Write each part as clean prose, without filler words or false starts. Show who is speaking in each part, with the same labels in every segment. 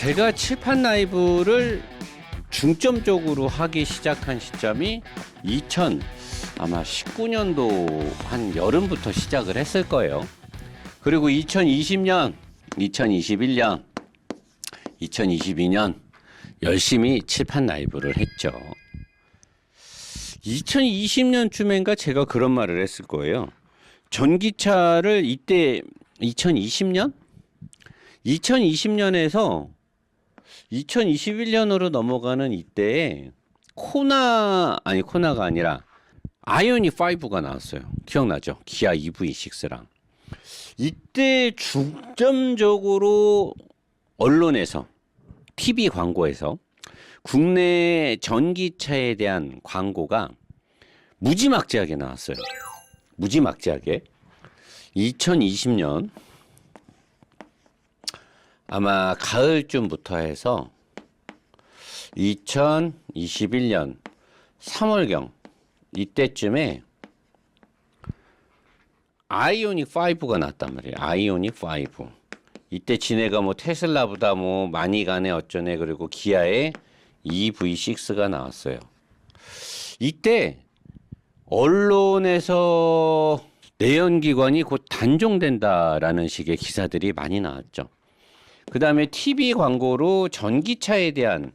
Speaker 1: 제가 칠판 라이브를 중점적으로 하기 시작한 시점이 아마 19년도 한 여름부터 시작을 했을 거예요. 그리고 2020년, 2021년, 2022년 열심히 칠판 라이브를 했죠. 2020년쯤인가 제가 그런 말을 했을 거예요. 전기차를 이때 2020년? 2020년에서 2021년으로 넘어가는 이때에 코나가 아니라 아이오닉 5가 나왔어요. 기억나죠? 기아 EV6랑. 이때 중점적으로 언론에서, TV 광고에서 국내 전기차에 대한 광고가 무지막지하게 나왔어요. 무지막지하게. 2020년 아마 가을쯤부터 해서 2021년 3월경 이때쯤에 아이오닉 5가 났단 말이에요. 아이오닉 5. 이때 지네가 뭐 테슬라보다 뭐 많이 가네 어쩌네, 그리고 기아의 EV6가 나왔어요. 이때 언론에서 내연기관이 곧 단종된다라는 식의 기사들이 많이 나왔죠. 그 다음에 TV 광고로 전기차에 대한,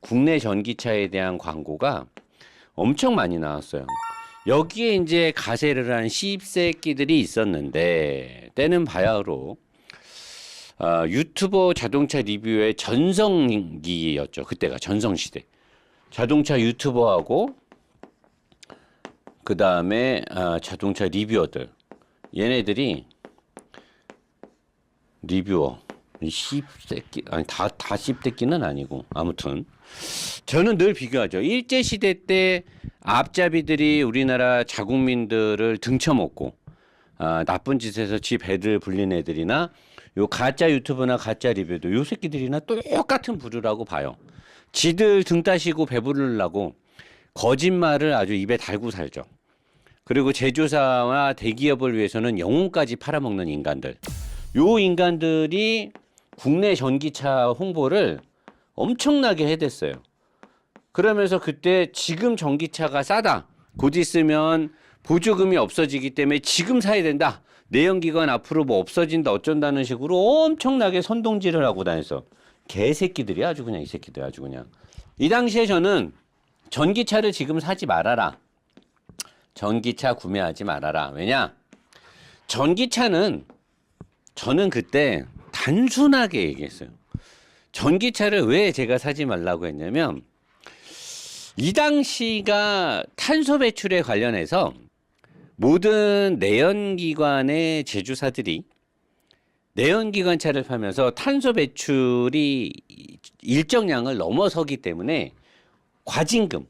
Speaker 1: 국내 전기차에 대한 광고가 엄청 많이 나왔어요. 여기에 이제 가세를 한 씹새끼들이 있었는데, 때는 바야흐로 유튜버 자동차 리뷰의 전성기였죠. 그때가 전성시대. 자동차 유튜버하고 그 다음에 자동차 리뷰어들, 얘네들이 리뷰어, 씹새끼, 아니 다 씹새끼는 아니고, 아무튼 저는 늘 비교하죠. 일제시대 때 앞잡이들이 우리나라 자국민들을 등쳐먹고 나쁜 짓에서 지 배를 불린 애들이나 요 가짜 유튜브나 가짜 리뷰도 요 새끼들이나 똑같은 부류라고 봐요. 지들 등 따시고 배부르려고 거짓말을 아주 입에 달고 살죠. 그리고 제조사와 대기업을 위해서는 영혼까지 팔아먹는 인간들. 요 인간들이 국내 전기차 홍보를 엄청나게 해댔어요. 그러면서 그때 지금 전기차가 싸다, 곧 있으면 보조금이 없어지기 때문에 지금 사야 된다, 내연기관 앞으로 뭐 없어진다 어쩐다는 식으로 엄청나게 선동질을 하고 다녔어. 개새끼들이 아주 그냥, 이 새끼들 아주 그냥. 이 당시에 저는 전기차를 지금 사지 말아라, 전기차 구매하지 말아라. 왜냐? 전기차는, 저는 그때 단순하게 얘기했어요. 전기차를 왜 제가 사지 말라고 했냐면, 이 당시가 탄소 배출에 관련해서 모든 내연기관의 제조사들이 내연기관차를 팔면서 탄소 배출이 일정량을 넘어서기 때문에 과징금,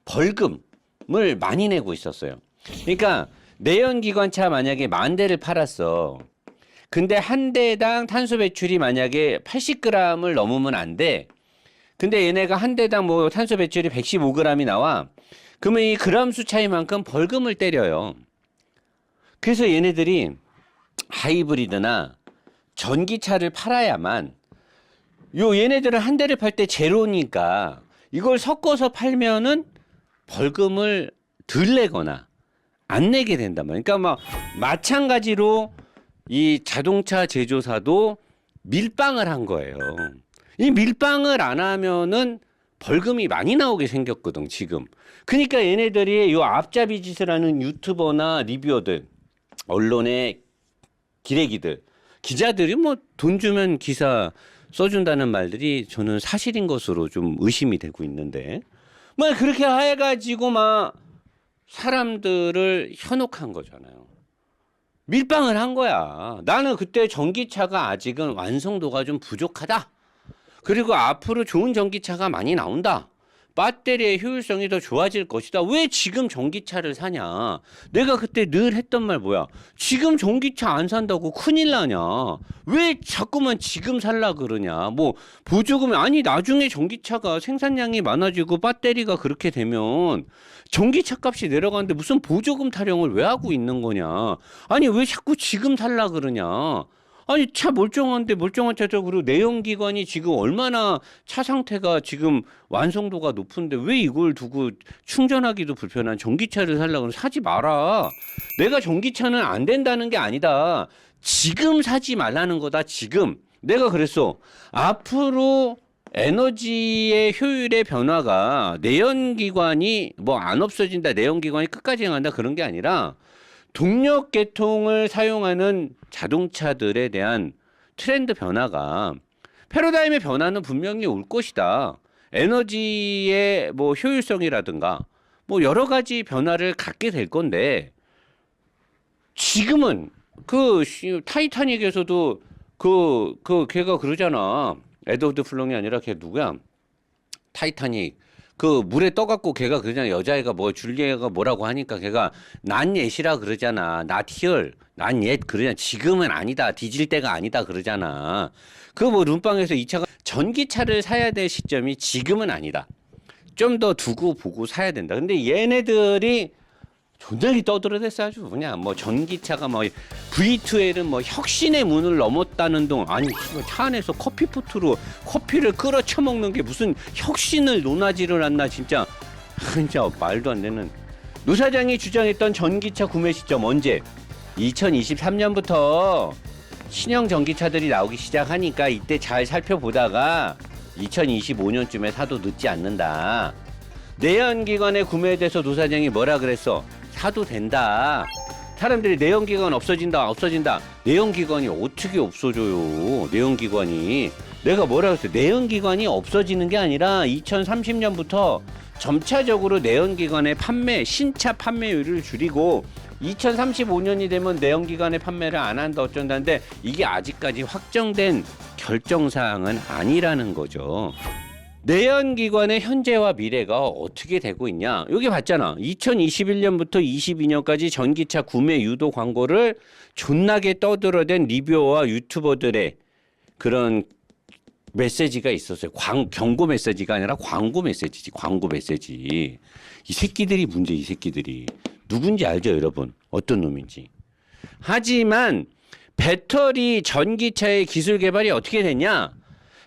Speaker 1: 벌금을 많이 내고 있었어요. 그러니까 내연기관차 만약에 10,000대를 팔았어. 근데 한 대당 탄소 배출이 만약에 80g을 넘으면 안 돼. 근데 얘네가 한 대당 뭐 탄소 배출이 115g이 나와. 그러면 이 그람 수 차이만큼 벌금을 때려요. 그래서 얘네들이 하이브리드나 전기차를 팔아야만, 얘네들은 한 대를 팔 때 제로니까 이걸 섞어서 팔면은 벌금을 덜 내거나 안 내게 된단 말이에요. 그러니까 막 마찬가지로 이 자동차 제조사도 밀빵을 한 거예요. 이 밀빵을 안 하면은 벌금이 많이 나오게 생겼거든, 지금. 그러니까 얘네들이 요 앞잡이 짓을 하는 유튜버나 리뷰어들, 언론의 기레기들, 기자들이 뭐 돈 주면 기사 써준다는 말들이 저는 사실인 것으로 좀 의심이 되고 있는데, 뭐 그렇게 해가지고 막 사람들을 현혹한 거잖아요. 밀빵을 한 거야. 나는 그때 전기차가 아직은 완성도가 좀 부족하다. 그리고 앞으로 좋은 전기차가 많이 나온다. 배터리의 효율성이 더 좋아질 것이다. 왜 지금 전기차를 사냐? 내가 그때 늘 했던 말 뭐야? 지금 전기차 안 산다고 큰일 나냐? 왜 자꾸만 지금 살라 그러냐? 뭐 보조금이, 아니 나중에 전기차가 생산량이 많아지고 배터리가 그렇게 되면 전기차 값이 내려가는데 무슨 보조금 타령을 왜 하고 있는 거냐? 아니 왜 자꾸 지금 살라 그러냐? 아니 차 멀쩡한데 멀쩡한 차죠. 그리고 내연기관이 지금 얼마나 차 상태가 지금 완성도가 높은데 왜 이걸 두고 충전하기도 불편한 전기차를 살려고 사지 마라. 내가 전기차는 안 된다는 게 아니다. 지금 사지 말라는 거다. 지금 내가 그랬어. 앞으로 에너지의 효율의 변화가 내연기관이 뭐 안 없어진다, 내연기관이 끝까지 간다 그런 게 아니라 동력 계통을 사용하는 자동차들에 대한 트렌드 변화가 패러다임의 변화는 분명히 올 것이다. 에너지의 뭐 효율성이라든가 뭐 여러 가지 변화를 갖게 될 건데 지금은 그 타이타닉에서도 걔가 그러잖아. 에드워드 플롱이 아니라 걔 누구야? 타이타닉 그 물에 떠갖고 걔가 그러잖아. 여자애가 뭐 줄리애가 뭐라고 하니까 걔가 난 옛이라 그러잖아. not here, 난 옛 그러잖아. 지금은 아니다. 뒤질 때가 아니다 그러잖아. 그 뭐 룸빵에서 이 차가 전기차를 사야 될 시점이 지금은 아니다. 좀 더 두고 보고 사야 된다. 근데 얘네들이 존나게 떠들어댔어. 아주 그냥 뭐 전기차가 뭐 V2L은 뭐 혁신의 문을 넘었다는 동 아니 차 안에서 커피포트로 커피를 끓여 처먹는 게 무슨 혁신을 논하지를 않나 진짜 말도 안 되는. 노 사장이 주장했던 전기차 구매 시점 언제? 2023년부터 신형 전기차들이 나오기 시작하니까 이때 잘 살펴보다가 2025년쯤에 사도 늦지 않는다. 내연기관의 구매에 대해서 노 사장이 뭐라 그랬어? 사도 된다. 사람들이 내연기관 없어진다. 내연기관이 어떻게 없어져요? 내연기관이. 내가 뭐라 그랬어? 내연기관이 없어지는 게 아니라 2030년부터 점차적으로 내연기관의 신차 판매율을 줄이고 2035년이 되면 내연기관의 판매를 안 한다 어쩐다는데 이게 아직까지 확정된 결정사항은 아니라는 거죠. 내연기관의 현재와 미래가 어떻게 되고 있냐? 여기 봤잖아. 2021년부터 22년까지 전기차 구매 유도 광고를 존나게 떠들어댄 리뷰어와 유튜버들의 그런 메시지가 있었어요. 경고 메시지가 아니라 광고 메시지지. 광고 메시지. 이 새끼들이 문제, 이 새끼들이. 누군지 알죠, 여러분? 어떤 놈인지. 하지만 배터리 전기차의 기술 개발이 어떻게 됐냐?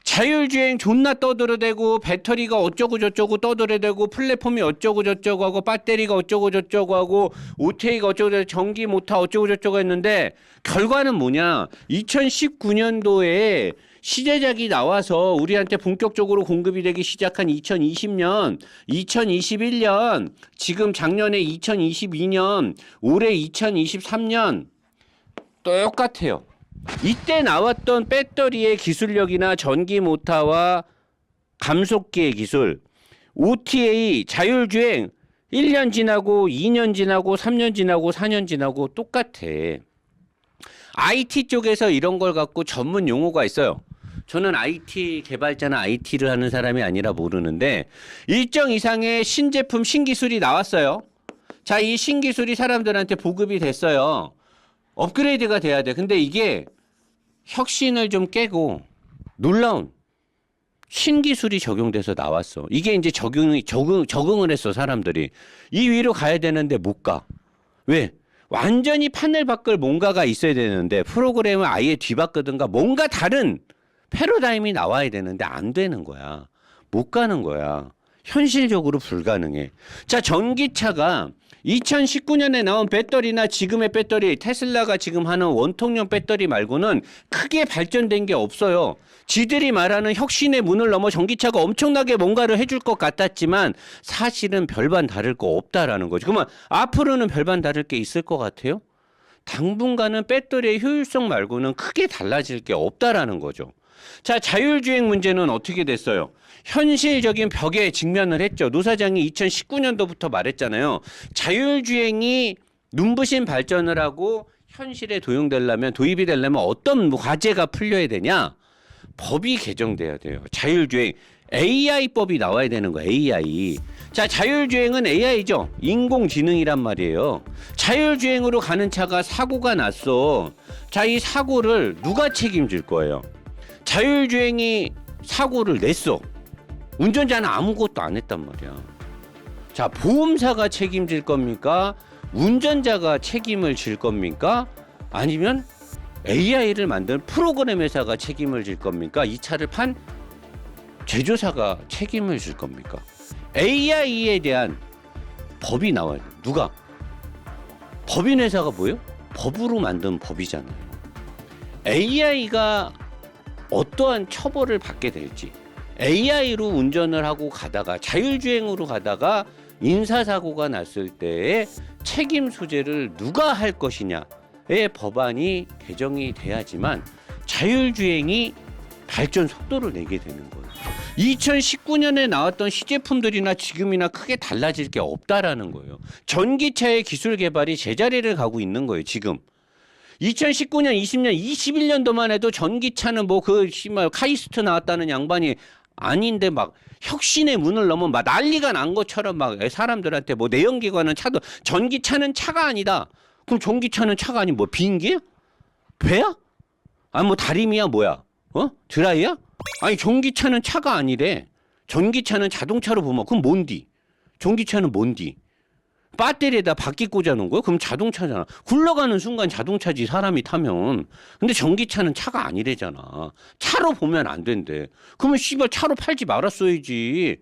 Speaker 1: 자율주행 존나 떠들어대고 배터리가 어쩌고 저쩌고 떠들어대고 플랫폼이 어쩌고 저쩌고 하고 배터리가 어쩌고 저쩌고 하고 OTA가 어쩌고 저쩌고 전기 모터 어쩌고 저쩌고 했는데 결과는 뭐냐? 2019년도에 시제작이 나와서 우리한테 본격적으로 공급이 되기 시작한 2020년, 2021년, 지금 작년에 2022년, 올해 2023년 똑같아요. 이때 나왔던 배터리의 기술력이나 전기 모터와 감속기의 기술, OTA, 자율주행 1년 지나고 2년 지나고 3년 지나고 4년 지나고 똑같아. IT 쪽에서 이런 걸 갖고 전문 용어가 있어요. 저는 IT 개발자나 IT를 하는 사람이 아니라 모르는데 일정 이상의 신제품, 신기술이 나왔어요. 자, 이 신기술이 사람들한테 보급이 됐어요. 업그레이드가 돼야 돼. 근데 이게 혁신을 좀 깨고 놀라운 신기술이 적용돼서 나왔어. 이게 이제 적응을 했어, 사람들이. 이 위로 가야 되는데 못 가. 왜? 완전히 판을 바꿀 뭔가가 있어야 되는데 프로그램을 아예 뒤바꾸든가 뭔가 다른 패러다임이 나와야 되는데 안 되는 거야. 못 가는 거야. 현실적으로 불가능해. 자, 전기차가 2019년에 나온 배터리나 지금의 배터리, 테슬라가 지금 하는 원통형 배터리 말고는 크게 발전된 게 없어요. 지들이 말하는 혁신의 문을 넘어 전기차가 엄청나게 뭔가를 해줄 것 같았지만 사실은 별반 다를 거 없다라는 거죠. 그러면 앞으로는 별반 다를 게 있을 것 같아요? 당분간은 배터리의 효율성 말고는 크게 달라질 게 없다라는 거죠. 자, 자율주행 문제는 어떻게 됐어요? 현실적인 벽에 직면을 했죠. 노 사장이 2019년도부터 말했잖아요. 자율주행이 눈부신 발전을 하고 현실에 도입이 되려면 어떤 과제가 풀려야 되냐? 법이 개정돼야 돼요. 자율주행. AI법이 나와야 되는 거예요. AI. 자, 자율주행은 AI죠. 인공지능이란 말이에요. 자율주행으로 가는 차가 사고가 났어. 자, 이 사고를 누가 책임질 거예요? 자율주행이 사고를 냈어. 운전자는 아무것도 안 했단 말이야. 자, 보험사가 책임질 겁니까? 운전자가 책임을 질 겁니까? 아니면 AI를 만든 프로그램 회사가 책임을 질 겁니까? 이 차를 판 제조사가 책임을 질 겁니까? AI에 대한 법이 나와요. 누가? 법인 회사가 뭐예요? 법으로 만든 법이잖아요. AI가 어떠한 처벌을 받게 될지, AI로 운전을 하고 가다가 자율주행으로 가다가 인사사고가 났을 때의 책임 소재를 누가 할 것이냐의 법안이 개정이 돼야지만 자율주행이 발전 속도를 내게 되는 거예요. 2019년에 나왔던 시제품들이나 지금이나 크게 달라질 게 없다라는 거예요. 전기차의 기술 개발이 제자리를 가고 있는 거예요, 지금. 2019년, 20년, 21년도만 해도 전기차는 뭐 카이스트 나왔다는 양반이 아닌데 막 혁신의 문을 넘어 막 난리가 난 것처럼 막 사람들한테 뭐 내연기관은 차도 전기차는 차가 아니다. 그럼 전기차는 차가 아닌 뭐 비행기야? 배야? 아니 뭐 다리미야 뭐야? 드라이야? 아니 전기차는 차가 아니래. 전기차는 자동차로 보면 그럼 뭔디? 전기차는 뭔디? 배터리에다 바퀴 꽂아 놓은 거야? 그럼 자동차잖아. 굴러가는 순간 자동차지 사람이 타면. 근데 전기차는 차가 아니래잖아. 차로 보면 안 된대. 그러면 씨발 차로 팔지 말았어야지.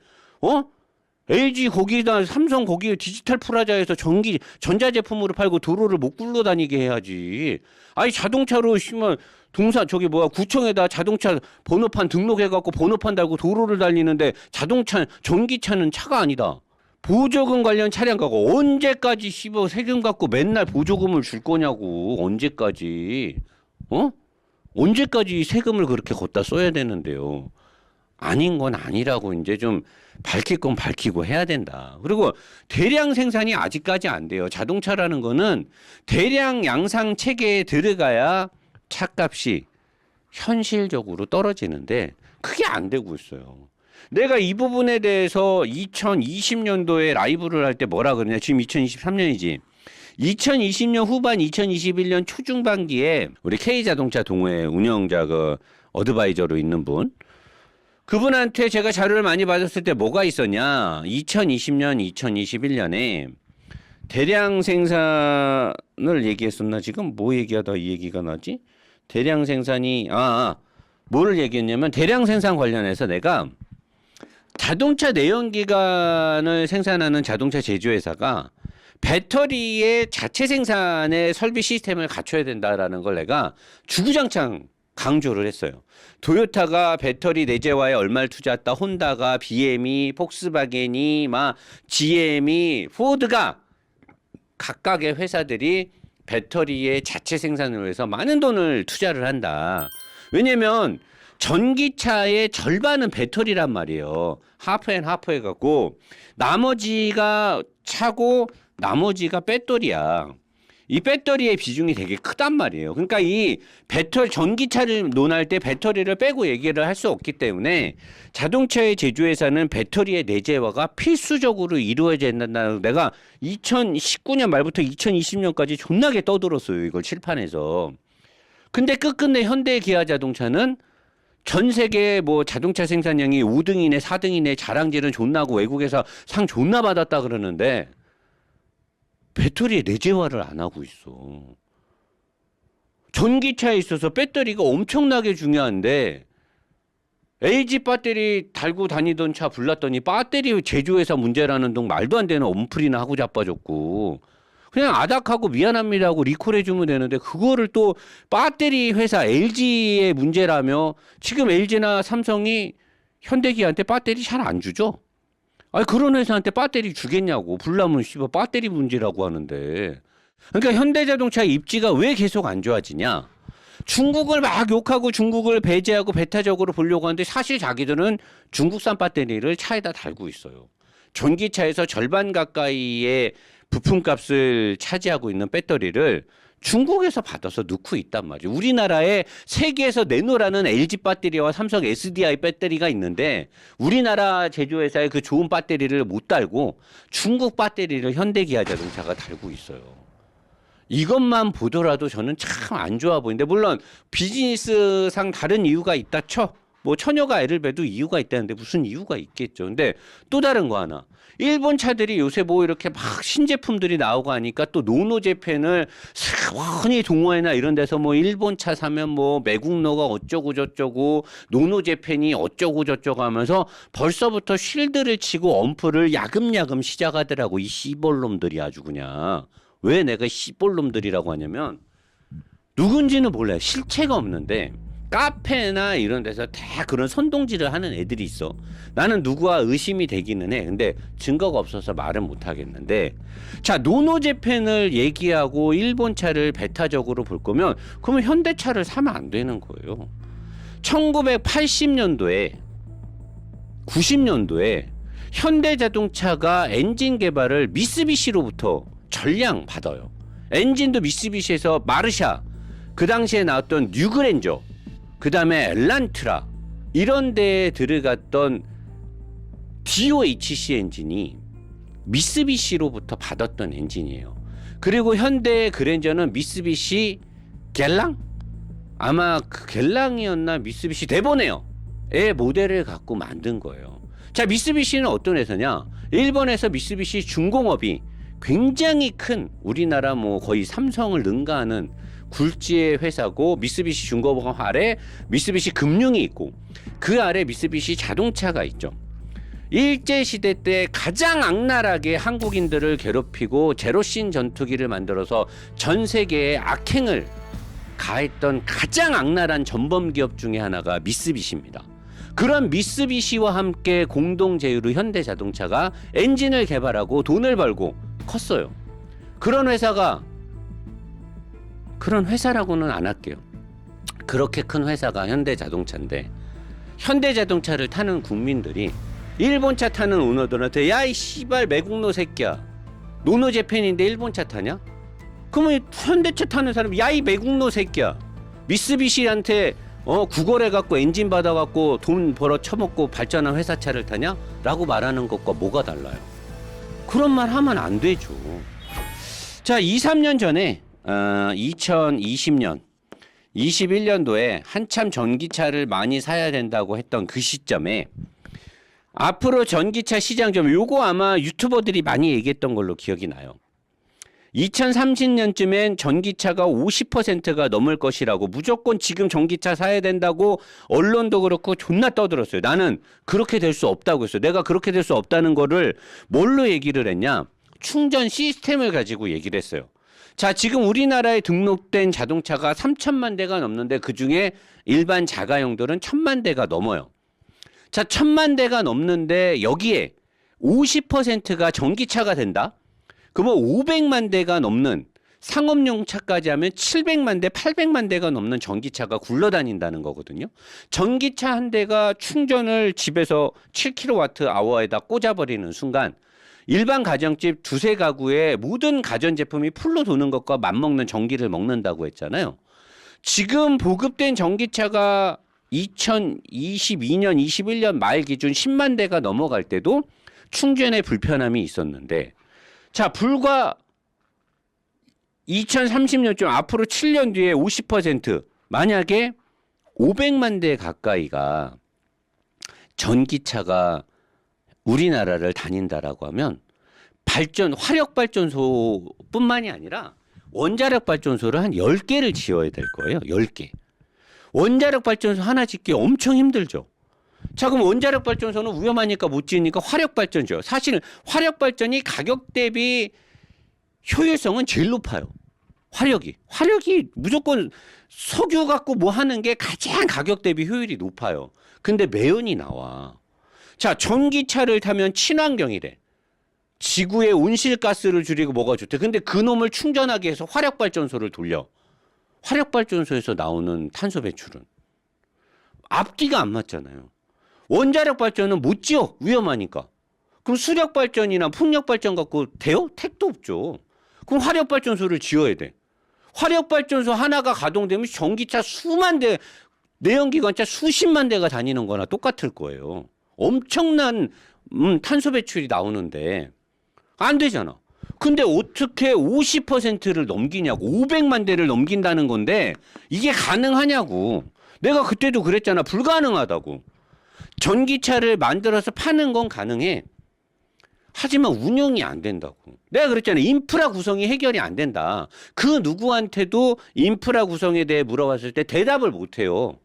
Speaker 1: LG 거기다 삼성 거기 디지털 프라자에서 전자제품으로 팔고 도로를 못 굴러다니게 해야지. 아니 자동차로 씨발 구청에다 자동차 번호판 등록해갖고 번호판 달고 도로를 달리는데 전기차는 차가 아니다. 보조금 관련 차량 가고 언제까지 세금 갖고 맨날 보조금을 줄 거냐고. 언제까지 언제까지 세금을 그렇게 걷다 써야 되는데요. 아닌 건 아니라고 이제 좀 밝힐 건 밝히고 해야 된다. 그리고 대량 생산이 아직까지 안 돼요. 자동차라는 거는 대량 양상 체계에 들어가야 차값이 현실적으로 떨어지는데 그게 안 되고 있어요. 내가 이 부분에 대해서 2020년도에 라이브를 할 때 뭐라 그러냐. 지금 2023년이지. 2020년 후반 2021년 초중반기에 우리 K자동차 동호회 운영자 어드바이저로 있는 분, 그분한테 제가 자료를 많이 받았을 때 뭐가 있었냐. 2020년 2021년에 대량 생산을 얘기했었나. 지금 뭐 얘기하다 이 얘기가 나지. 대량 생산이 뭐를 얘기했냐면 대량 생산 관련해서 내가 자동차 내연기관을 생산하는 자동차 제조회사가 배터리의 자체 생산의 설비 시스템을 갖춰야 된다라는 걸 내가 주구장창 강조를 했어요. 도요타가 배터리 내재화에 얼마를 투자했다. 혼다가, BM이, 폭스바겐이, GM이, 포드가 각각의 회사들이 배터리의 자체 생산을 위해서 많은 돈을 투자를 한다. 왜냐면 전기차의 절반은 배터리란 말이에요. 하프 해갖고 나머지가 차고 나머지가 배터리야. 이 배터리의 비중이 되게 크단 말이에요. 그러니까 이 전기차를 논할 때 배터리를 빼고 얘기를 할 수 없기 때문에 자동차의 제조회사는 배터리의 내재화가 필수적으로 이루어져야 된다는 내가 2019년 말부터 2020년까지 존나게 떠들었어요. 이걸 칠판에서. 근데 끝끝내 현대 기아 자동차는 전 세계 자동차 생산량이 5등이네 4등이네 자랑질은 존나고 외국에서 상 존나 받았다 그러는데 배터리에 내재화를 안 하고 있어. 전기차에 있어서 배터리가 엄청나게 중요한데 LG 배터리 달고 다니던 차 불났더니 배터리 제조회사 문제라는 둥 말도 안 되는 엄플이나 하고 자빠졌고 그냥 아닥하고 미안합니다 하고 리콜해주면 되는데 그거를 또 배터리 회사 LG의 문제라며 지금 LG나 삼성이 현대기아한테 배터리 잘 안 주죠? 아니 그런 회사한테 배터리 주겠냐고. 불나면 씨발 배터리 문제라고 하는데. 그러니까 현대자동차 입지가 왜 계속 안 좋아지냐. 중국을 막 욕하고 중국을 배제하고 배타적으로 보려고 하는데 사실 자기들은 중국산 배터리를 차에다 달고 있어요. 전기차에서 절반 가까이의 부품값을 차지하고 있는 배터리를 중국에서 받아서 넣고 있단 말이에요. 우리나라에 세계에서 내놓으라는 LG 배터리와 삼성 SDI 배터리가 있는데 우리나라 제조회사의 그 좋은 배터리를 못 달고 중국 배터리를 현대기아 자동차가 달고 있어요. 이것만 보더라도 저는 참 안 좋아 보이는데 물론 비즈니스상 다른 이유가 있다 쳐. 뭐 처녀가 애를 베도 이유가 있다는데 무슨 이유가 있겠죠. 근데 또 다른 거 하나. 일본 차들이 요새 뭐 이렇게 막 신제품들이 나오고 하니까 또 노노재팬을 흔히 동호회나 이런 데서 뭐 일본 차 사면 뭐 매국노가 어쩌고 저쩌고 노노재팬이 어쩌고 저쩌고 하면서 벌써부터 쉴드를 치고 엄프를 야금야금 시작하더라고. 이 씨볼놈들이 아주 그냥. 왜 내가 씨볼놈들이라고 하냐면 누군지는 몰라요. 실체가 없는데 카페나 이런 데서 다 그런 선동질을 하는 애들이 있어. 나는 누구와 의심이 되기는 해. 근데 증거가 없어서 말은 못 하겠는데. 자, 노노재팬을 얘기하고 일본 차를 배타적으로 볼 거면 그러면 현대차를 사면 안 되는 거예요. 1980년도에 90년도에 현대자동차가 엔진 개발을 미쓰비시로부터 전량 받아요. 엔진도 미쓰비시에서 마르샤, 그 당시에 나왔던 뉴그랜저, 그 다음에 엘란트라 이런 데에 들어갔던 DOHC 엔진이 미쓰비시로부터 받았던 엔진이에요. 그리고 현대 그랜저는 미쓰비시 갤랑? 아마 그 갤랑이었나 미쓰비시 데보네어의 모델을 갖고 만든 거예요. 자, 미쓰비시는 어떤 회사냐? 일본에서 미쓰비시 중공업이 굉장히 큰 우리나라 뭐 거의 삼성을 능가하는 굴지의 회사고 미쓰비시 중공업 아래 미쓰비시 금융이 있고 그 아래 미쓰비시 자동차가 있죠. 일제시대 때 가장 악랄하게 한국인들을 괴롭히고 제로신 전투기를 만들어서 전 세계에 악행을 가했던 가장 악랄한 전범기업 중에 하나가 미쓰비시입니다. 그런 미쓰비시와 함께 공동 제휴로 현대자동차가 엔진을 개발하고 돈을 벌고 컸어요. 그런 회사라고는 안 할게요. 그렇게 큰 회사가 현대자동차인데 현대자동차를 타는 국민들이 일본차 타는 오너들한테 야 이 씨발 매국노 새끼야 노노재팬인데 일본차 타냐? 그러면 현대차 타는 사람이 야 이 매국노 새끼야 미쓰비시한테 구걸해갖고 엔진 받아갖고 돈 벌어 처먹고 발전한 회사차를 타냐? 라고 말하는 것과 뭐가 달라요? 그런 말 하면 안 되죠. 자, 2, 3년 전에 2020년 21년도에 한참 전기차를 많이 사야 된다고 했던 그 시점에 앞으로 전기차 시장 좀 요거 아마 유튜버들이 많이 얘기했던 걸로 기억이 나요. 2030년쯤엔 전기차가 50%가 넘을 것이라고 무조건 지금 전기차 사야 된다고 언론도 그렇고 존나 떠들었어요. 나는 그렇게 될 수 없다고 했어요. 내가 그렇게 될 수 없다는 거를 뭘로 얘기를 했냐? 충전 시스템을 가지고 얘기를 했어요. 자, 지금 우리나라에 등록된 자동차가 3천만 대가 넘는데 그중에 일반 자가용들은 1,000만 대가 넘어요. 자, 1,000만 대가 넘는데 여기에 50%가 전기차가 된다? 그러면 500만 대가 넘는 상업용 차까지 하면 700만 대, 800만 대가 넘는 전기차가 굴러다닌다는 거거든요. 전기차 한 대가 충전을 집에서 7kWh에다 꽂아버리는 순간 일반 가정집 두세 가구의 모든 가전제품이 풀로 도는 것과 맞먹는 전기를 먹는다고 했잖아요. 지금 보급된 전기차가 2022년, 21년 말 기준 10만 대가 넘어갈 때도 충전에 불편함이 있었는데 자, 불과 2030년쯤 앞으로 7년 뒤에 50% 만약에 500만 대 가까이가 전기차가 우리나라를 다닌다라고 하면 화력발전소뿐만이 아니라 원자력발전소를 한 10개를 지어야 될 거예요. 10개. 원자력발전소 하나 짓기 엄청 힘들죠. 자, 그럼 원자력발전소는 위험하니까 못 지으니까 화력발전소. 사실 화력발전이 가격 대비 효율성은 제일 높아요. 화력이 무조건 석유 갖고 뭐 하는 게 가장 가격 대비 효율이 높아요. 근데 매연이 나와. 자, 전기차를 타면 친환경이래. 지구의 온실가스를 줄이고 뭐가 좋대. 근데 그놈을 충전하기 위해서 화력발전소를 돌려. 화력발전소에서 나오는 탄소 배출은 앞뒤가 안 맞잖아요. 원자력발전은 못 지어. 위험하니까. 그럼 수력발전이나 풍력발전 갖고 돼요? 택도 없죠. 그럼 화력발전소를 지어야 돼. 화력발전소 하나가 가동되면 전기차 수만 대, 내연기관차 수십만 대가 다니는 거나 똑같을 거예요. 엄청난 탄소 배출이 나오는데 안 되잖아. 근데 어떻게 50%를 넘기냐고. 500만 대를 넘긴다는 건데 이게 가능하냐고. 내가 그때도 그랬잖아. 불가능하다고. 전기차를 만들어서 파는 건 가능해. 하지만 운영이 안 된다고. 내가 그랬잖아. 인프라 구성이 해결이 안 된다. 그 누구한테도 인프라 구성에 대해 물어봤을 때 대답을 못 해요.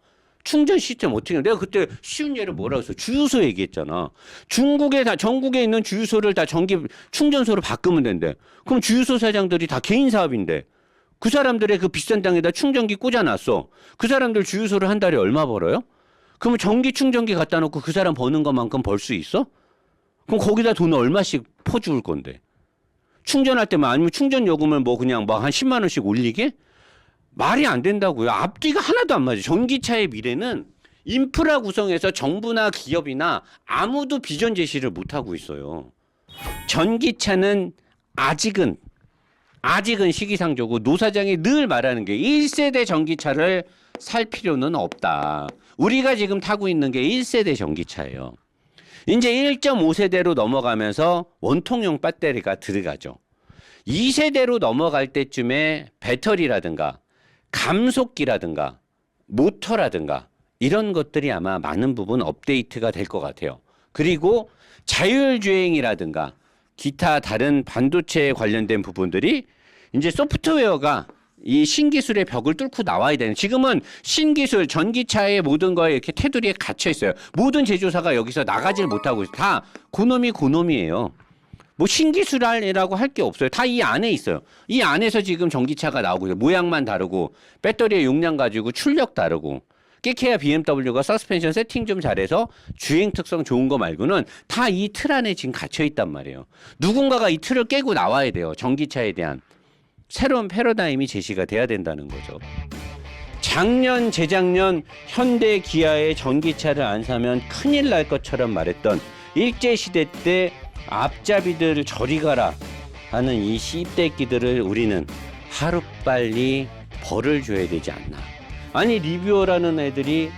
Speaker 1: 충전 시스템 어떻게 해요? 내가 그때 쉬운 예를 뭐라고 했어? 주유소 얘기했잖아. 중국에 다 전국에 있는 주유소를 다 전기 충전소로 바꾸면 된대. 그럼 주유소 사장들이 다 개인 사업인데 그 사람들의 그 비싼 땅에다 충전기 꽂아놨어. 그 사람들 주유소를 한 달에 얼마 벌어요? 그러면 전기 충전기 갖다 놓고 그 사람 버는 것만큼 벌 수 있어? 그럼 거기다 돈을 얼마씩 퍼주을 건데? 충전할 때만 아니면 충전 요금을 뭐 그냥 막 한 10만 원씩 올리게? 말이 안 된다고요. 앞뒤가 하나도 안 맞아요. 전기차의 미래는 인프라 구성에서 정부나 기업이나 아무도 비전 제시를 못 하고 있어요. 전기차는 아직은 시기상조고 노 사장이 늘 말하는 게 1세대 전기차를 살 필요는 없다. 우리가 지금 타고 있는 게 1세대 전기차예요. 이제 1.5세대로 넘어가면서 원통형 배터리가 들어가죠. 2세대로 넘어갈 때쯤에 배터리라든가 감속기라든가 모터라든가 이런 것들이 아마 많은 부분 업데이트가 될 것 같아요. 그리고 자율주행이라든가 기타 다른 반도체에 관련된 부분들이 이제 소프트웨어가 이 신기술의 벽을 뚫고 나와야 되는. 지금은 신기술, 전기차의 모든 거에 이렇게 테두리에 갇혀 있어요. 모든 제조사가 여기서 나가질 못하고 있어요. 다 고놈이에요. 뭐 신기술이라고 할 게 없어요. 다 이 안에 있어요. 이 안에서 지금 전기차가 나오고 있어요. 모양만 다르고 배터리의 용량 가지고 출력 다르고. 깨케야 BMW가 서스펜션 세팅 좀 잘해서 주행 특성 좋은 거 말고는 다 이 틀 안에 지금 갇혀 있단 말이에요. 누군가가 이 틀을 깨고 나와야 돼요. 전기차에 대한 새로운 패러다임이 제시가 돼야 된다는 거죠. 작년, 재작년 현대 기아의 전기차를 안 사면 큰일 날 것처럼 말했던 일제시대 때 앞잡이들 저리 가라 하는 이 씹대끼들을 우리는 하루빨리 벌을 줘야 되지 않나. 아니 리뷰어라는 애들이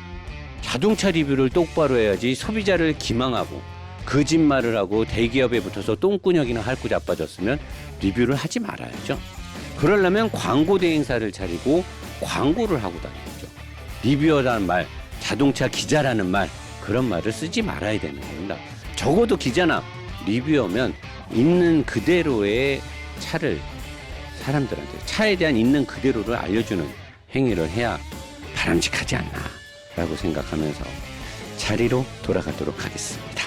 Speaker 1: 자동차 리뷰를 똑바로 해야지 소비자를 기망하고 거짓말을 하고 대기업에 붙어서 똥꾸녕이나 핥고 자빠졌으면 리뷰를 하지 말아야죠. 그러려면 광고 대행사를 차리고 광고를 하고 다니죠. 리뷰어라는 말, 자동차 기자라는 말, 그런 말을 쓰지 말아야 되는 겁니다. 적어도 기자나 리뷰어면 있는 그대로의 차를 사람들한테 차에 대한 있는 그대로를 알려주는 행위를 해야 바람직하지 않나 라고 생각하면서 자리로 돌아가도록 하겠습니다.